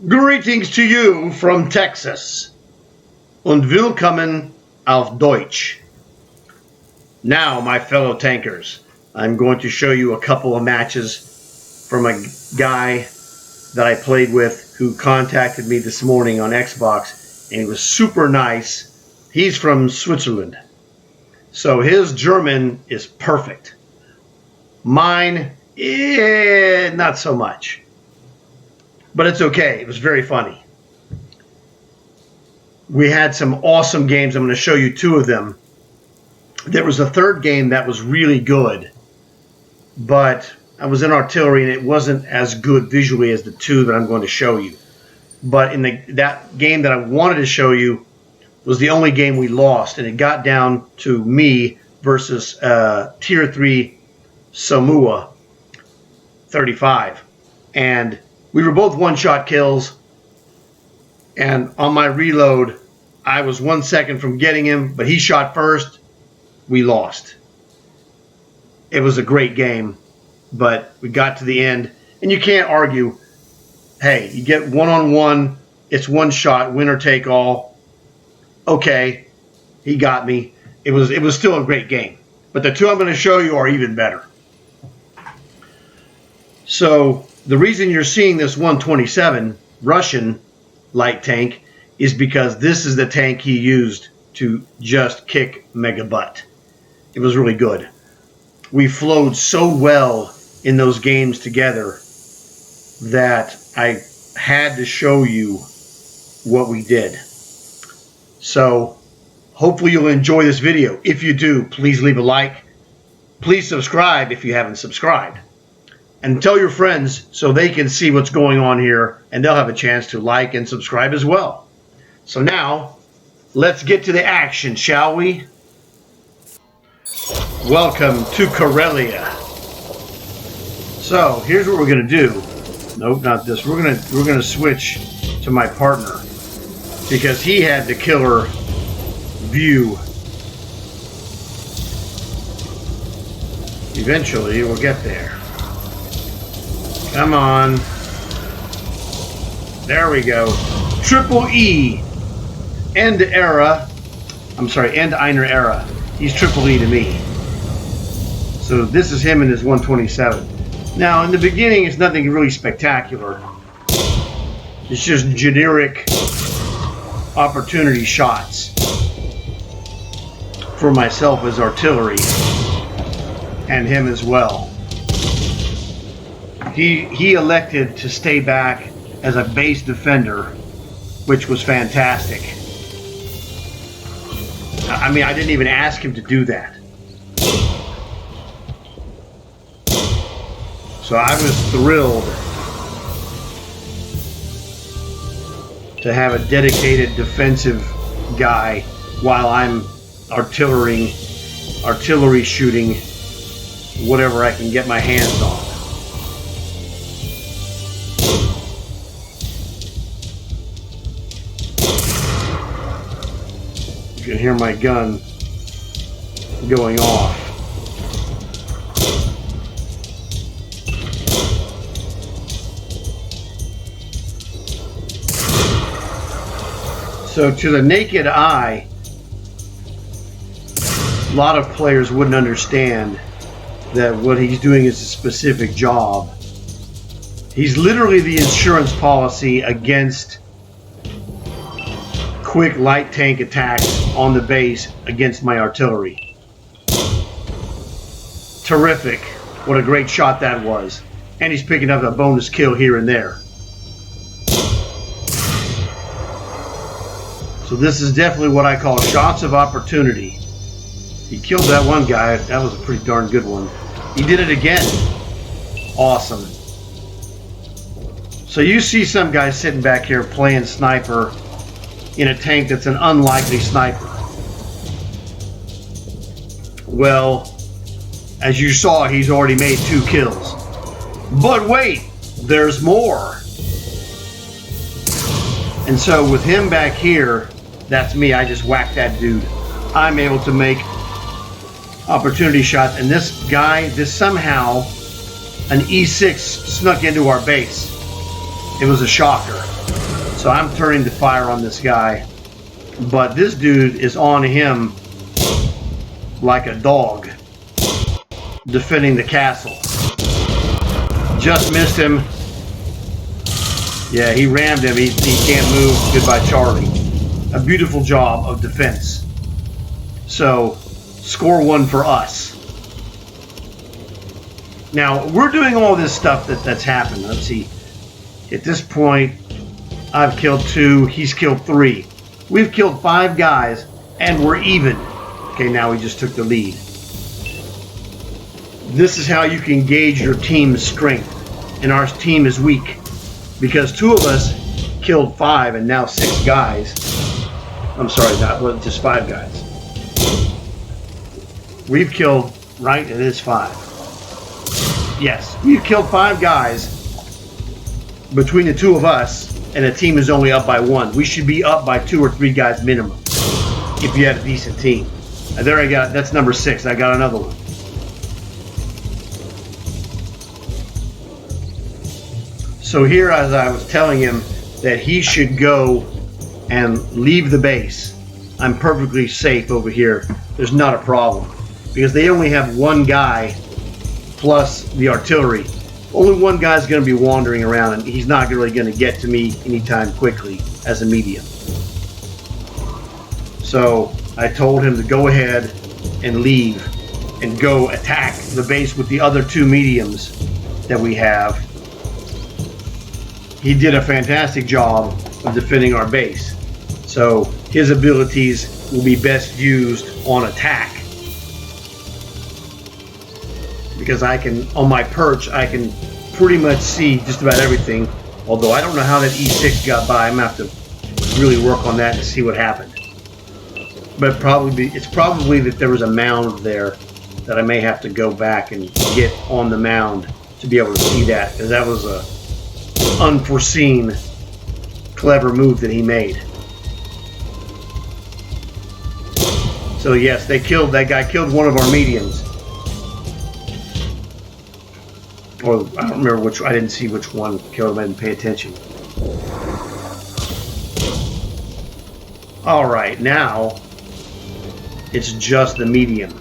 Greetings to you from Texas und willkommen auf Deutsch. Now, my fellow tankers, I'm going to show you a couple of matches from a guy that I played with who contacted me this morning on Xbox, and he was super nice. He's from Switzerland, so his German is perfect. Mine, not so much. But it's okay. It was very funny. We had some awesome games. I'm going to show you two of them. There was a third game that was really good, but I was in artillery and it wasn't as good visually as the two that I'm going to show you. But in that game that I wanted to show you was the only game we lost, and it got down to me versus Tier 3 Samoa 35. And we were both one-shot kills, and on my reload, I was 1 second from getting him, but he shot first. We lost. It was a great game, but we got to the end, and you can't argue. Hey, you get one-on-one, it's one shot, winner take all. Okay, he got me. It was still a great game, but the two I'm going to show you are even better. So the reason you're seeing this 127 Russian light tank is because this is the tank he used to just kick mega butt. It was really good. We flowed so well in those games together that I had to show you what we did. So hopefully you'll enjoy this video. If you do, please leave a like. Please subscribe if you haven't subscribed. And tell your friends so they can see what's going on here, and they'll have a chance to like and subscribe as well. So now, let's get to the action, shall we? Welcome to Karelia. So here's what we're gonna do. Nope, not this. We're gonna switch to my partner because he had the killer view. Eventually, we'll get there. Come on. There we go. Triple E. End era. I'm sorry, End Einer era. He's triple E to me. So this is him in his 127. Now, in the beginning, it's nothing really spectacular. It's just generic opportunity shots for myself as artillery and him as well. He elected to stay back as a base defender, which was fantastic. I mean, I didn't even ask him to do that. So I was thrilled to have a dedicated defensive guy while I'm artillery shooting whatever I can get my hands on. You can hear my gun going off. So to the naked eye, a lot of players wouldn't understand that what he's doing is a specific job. He's literally the insurance policy against quick light tank attacks on the base against my artillery. Terrific. What a great shot that was. And he's picking up a bonus kill here and there. So this is definitely what I call shots of opportunity. He killed that one guy. That was a pretty darn good one. He did it again. Awesome. So you see some guy sitting back here playing sniper in a tank that's an unlikely sniper. Well, as you saw, he's already made 2 kills. But wait, there's more. And so with him back here, that's me. I just whacked that dude. I'm able to make opportunity shots, and this guy, somehow an E6 snuck into our base. It was a shocker. So I'm turning to fire on this guy, but this dude is on him like a dog, defending the castle. Just missed him. Yeah, he rammed him. He can't move. Goodbye, Charlie. A beautiful job of defense. So, score 1 for us. Now, we're doing all this stuff that's happened. Let's see. At this point, I've killed 2. He's killed 3. We've killed 5 guys, and we're even. Okay, now we just took the lead. This is how you can gauge your team's strength. And our team is weak. Because 2 of us killed 5 and now 6 guys. I'm sorry, not just 5 guys. We've killed, right? It is 5. Yes, we've killed 5 guys between the 2 of us, and the team is only up by 1. We should be up by 2 or 3 guys minimum if you had a decent team. And there I got, that's number 6. I got another one. So here, as I was telling him that he should go and leave the base, I'm perfectly safe over here. There's not a problem. Because they only have 1 guy plus the artillery. Only 1 guy's going to be wandering around, and he's not really going to get to me anytime quickly as a medium. So I told him to go ahead and leave and go attack the base with the other 2 mediums that we have. He did a fantastic job of defending our base. So his abilities will be best used on attack. Because I can, on my perch, I can pretty much see just about everything. Although I don't know how that E6 got by. I'm going to have to really work on that to see what happened. But it's probably that there was a mound there that I may have to go back and get on the mound to be able to see that. Because that was a unforeseen, clever move that he made. So yes, that guy killed 1 of our mediums. Or I don't remember which, I didn't see which one killed him, I didn't pay attention. Alright, now it's just the medium.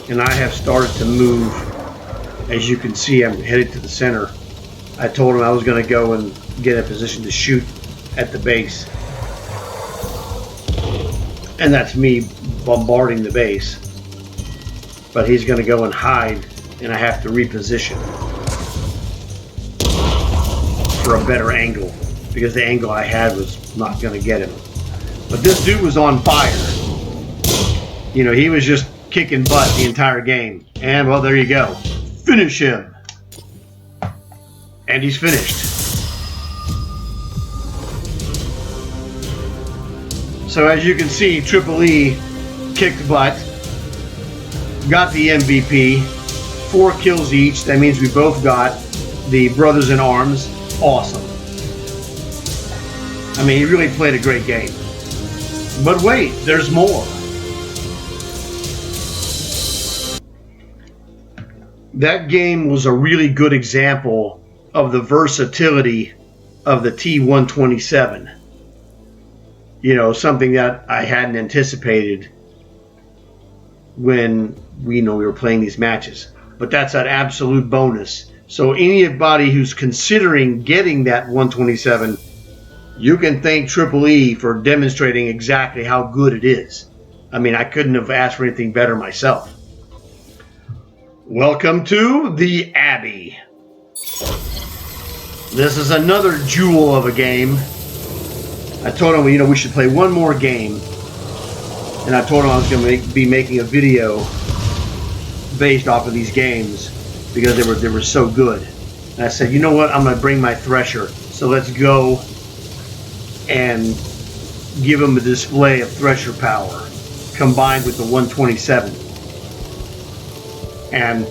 And I have started to move. As you can see, I'm headed to the center. I told him I was going to go and get in a position to shoot at the base. And that's me bombarding the base. But he's going to go and hide, and I have to reposition for a better angle, because the angle I had was not going to get him. But this dude was on fire. You know, he was just kicking butt the entire game. And, well, there you go. Finish him. And he's finished. So as you can see, Triple E kicked butt, got the MVP, 4 kills each. That means we both got the Brothers in Arms. Awesome. I mean, he really played a great game. But wait, there's more. That game was a really good example of the versatility of the T-127. You know, something that I hadn't anticipated when we were playing these matches. But that's an absolute bonus. So anybody who's considering getting that 127, you can thank Triple E for demonstrating exactly how good it is. I mean, I couldn't have asked for anything better myself. Welcome to the Abbey. This is another jewel of a game. I told him, we should play one more game. And I told him I was going to be making a video based off of these games because they were so good. And I said, you know what? I'm going to bring my Thresher. So let's go and give him a display of Thresher power combined with the 127. And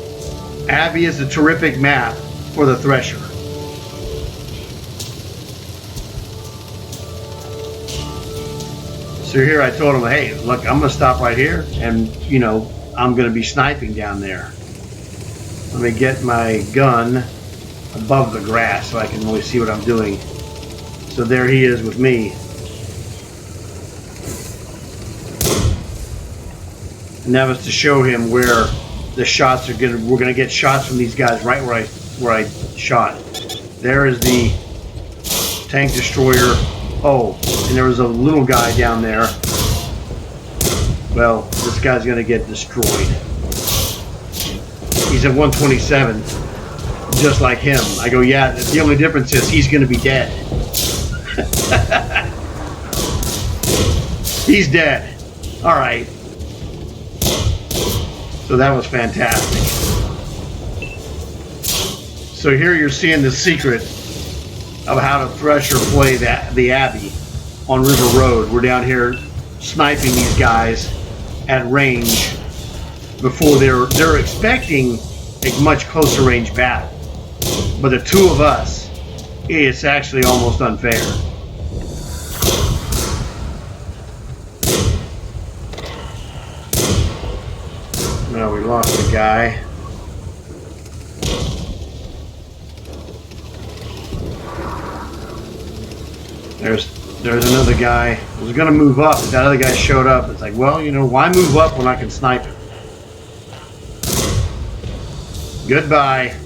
Abbey is a terrific map for the Thresher. So here I told him, hey, look, I'm going to stop right here and, I'm going to be sniping down there. Let me get my gun above the grass so I can really see what I'm doing. So there he is with me. And that was to show him where the shots are gonna. We're gonna get shots from these guys right where I shot. There is the tank destroyer. Oh, and there was a little guy down there. Well, this guy's gonna get destroyed. He's at 127, just like him. I go, yeah. The only difference is he's gonna be dead. He's dead. All right. So that was fantastic. So here you're seeing the secret of how to thresh or play the Abbey on River Road. We're down here sniping these guys at range before they're expecting a much closer range battle. But the two of us, it's actually almost unfair. No, we lost the guy. There's another guy. I was gonna move up, but that other guy showed up. It's like, well, you know, why move up when I can snipe him? Goodbye.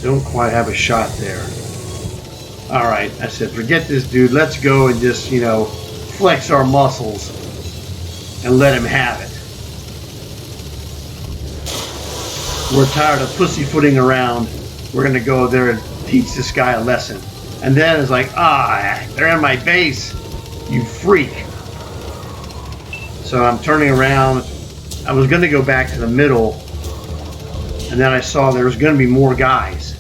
Don't quite have a shot there. Alright, I said, forget this dude. Let's go and just, you know, flex our muscles and let him have it. We're tired of pussyfooting around. We're going to go there and teach this guy a lesson. And then it's like, they're in my base. You freak. So I'm turning around. I was going to go back to the middle. And then I saw there was going to be more guys.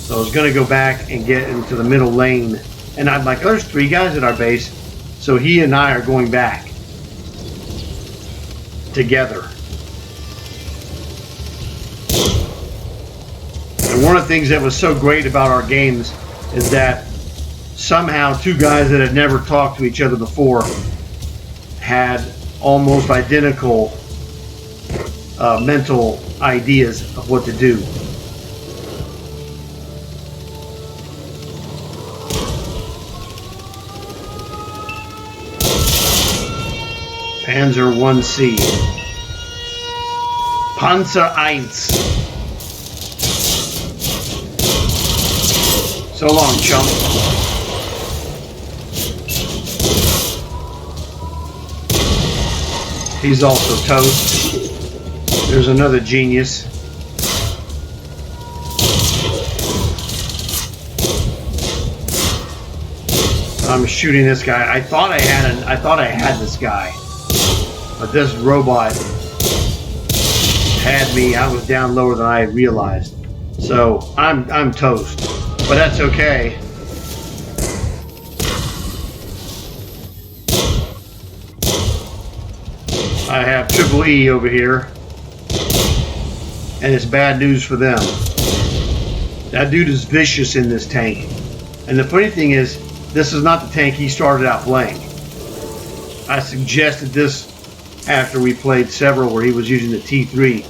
So I was going to go back and get into the middle lane. And I'm like, oh, there's 3 guys at our base. So he and I are going back together. And one of the things that was so great about our games is that somehow 2 guys that had never talked to each other before had almost identical mental ideas of what to do. Panzer 1C. Panzer 1. So long, chump. He's also toast. There's another genius. I'm shooting this guy. I thought I had this guy. But this robot had me. I was down lower than I realized. So I'm toast. But that's okay. I have Triple E over here. And it's bad news for them. That dude is vicious in this tank. And the funny thing is, this is not the tank he started out playing. I suggested this after we played several where he was using the T3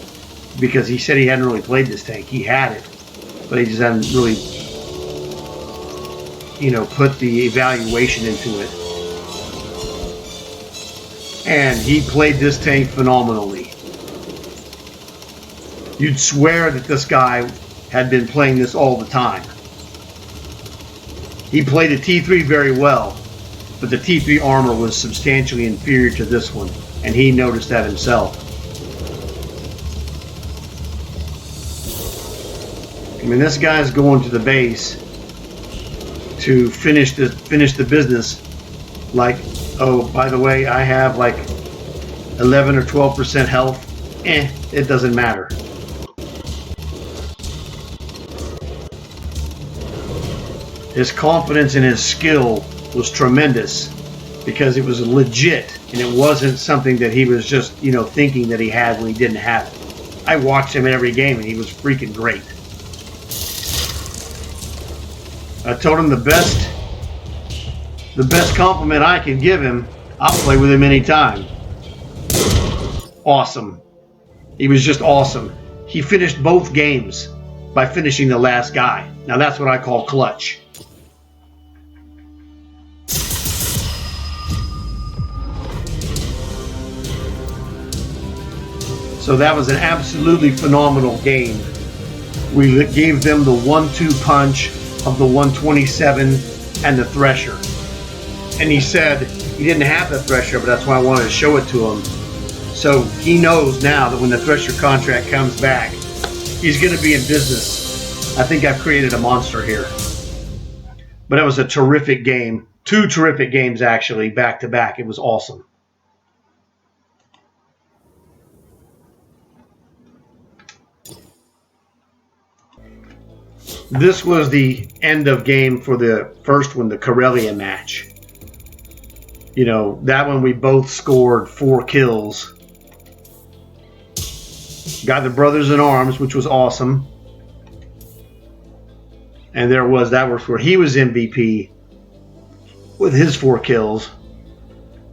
because he said he hadn't really played this tank. He had it, but he just hadn't really, you know, put the evaluation into it. And he played this tank phenomenally. You'd swear that this guy had been playing this all the time. He played the T3 very well, but the T3 armor was substantially inferior to this one, and he noticed that himself. I mean, this guy's going to the base to finish the business. Like, oh, by the way, I have like 11 or 12% health. It doesn't matter. His confidence in his skill was tremendous because it was legit and it wasn't something that he was just, you know, thinking that he had when he didn't have it. I watched him in every game and he was freaking great. I told him the best the best compliment I can give him, I'll play with him anytime. Awesome. He was just awesome. He finished both games by finishing the last guy. Now that's what I call clutch. So that was an absolutely phenomenal game. We gave them the 1-2 punch of the 127 and the Thresher. And he said he didn't have the Thresher, but that's why I wanted to show it to him. So he knows now that when the Thresher contract comes back, he's going to be in business. I think I've created a monster here. But it was a terrific game. 2 terrific games, actually, back to back. It was awesome. This was the end of game for the first one, the Karelia match. You know, that one we both scored 4 kills. Got the brothers in arms, which was awesome. And that was where he was MVP with his 4 kills,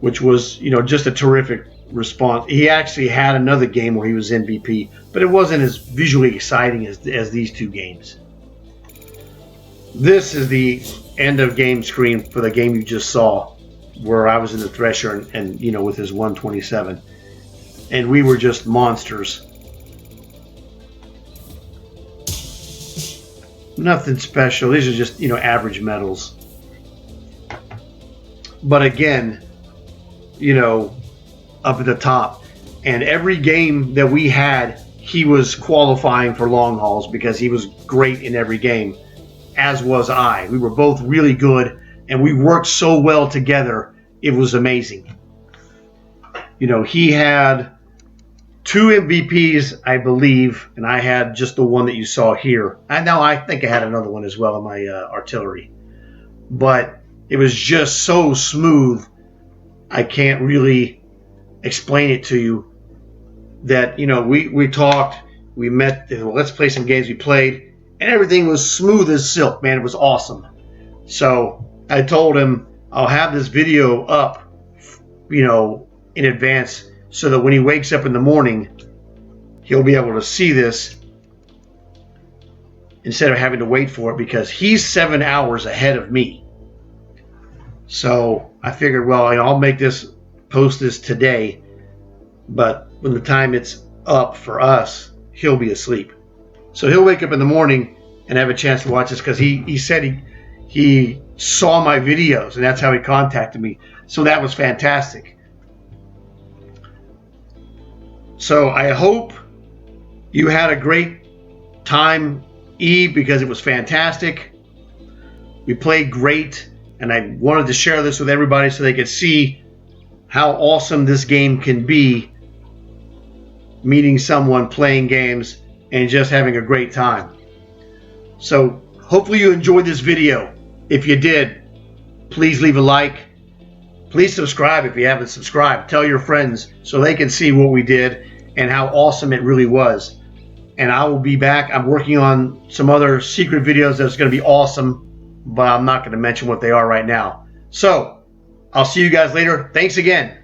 which was, you know, just a terrific response. He actually had another game where he was MVP, but it wasn't as visually exciting as these 2 games. This is the end of game screen for the game you just saw, where I was in the Thresher and you know, with his 127. And we were just monsters. Nothing special. These are just, you know, average medals. But again, you know, up at the top. And every game that we had, he was qualifying for long hauls because he was great in every game. As was I. We were both really good, and we worked so well together. It was amazing. You know, he had 2 MVPs, I believe, and I had just the one that you saw here. And now I think I had another one as well in my artillery. But it was just so smooth, I can't really explain it to you. That, you know, we talked, we met, well, let's play some games, we played. And everything was smooth as silk, man. It was awesome. So I told him I'll have this video up, you know, in advance so that when he wakes up in the morning, he'll be able to see this instead of having to wait for it because he's 7 hours ahead of me. So I figured, well, you know, I'll make this, post this today, but when the time it's up for us, he'll be asleep. So he'll wake up in the morning and have a chance to watch this because he said he saw my videos and that's how he contacted me. So that was fantastic. So I hope you had a great time, E, because it was fantastic. We played great, and I wanted to share this with everybody so they could see how awesome this game can be, meeting someone, playing games, and just having a great time. So hopefully you enjoyed this video. If you did, please leave a like. Please subscribe if you haven't subscribed. Tell your friends so they can see what we did and how awesome it really was. And I will be back. I'm working on some other secret videos that's going to be awesome, but I'm not going to mention what they are right now. So I'll see you guys later. Thanks again.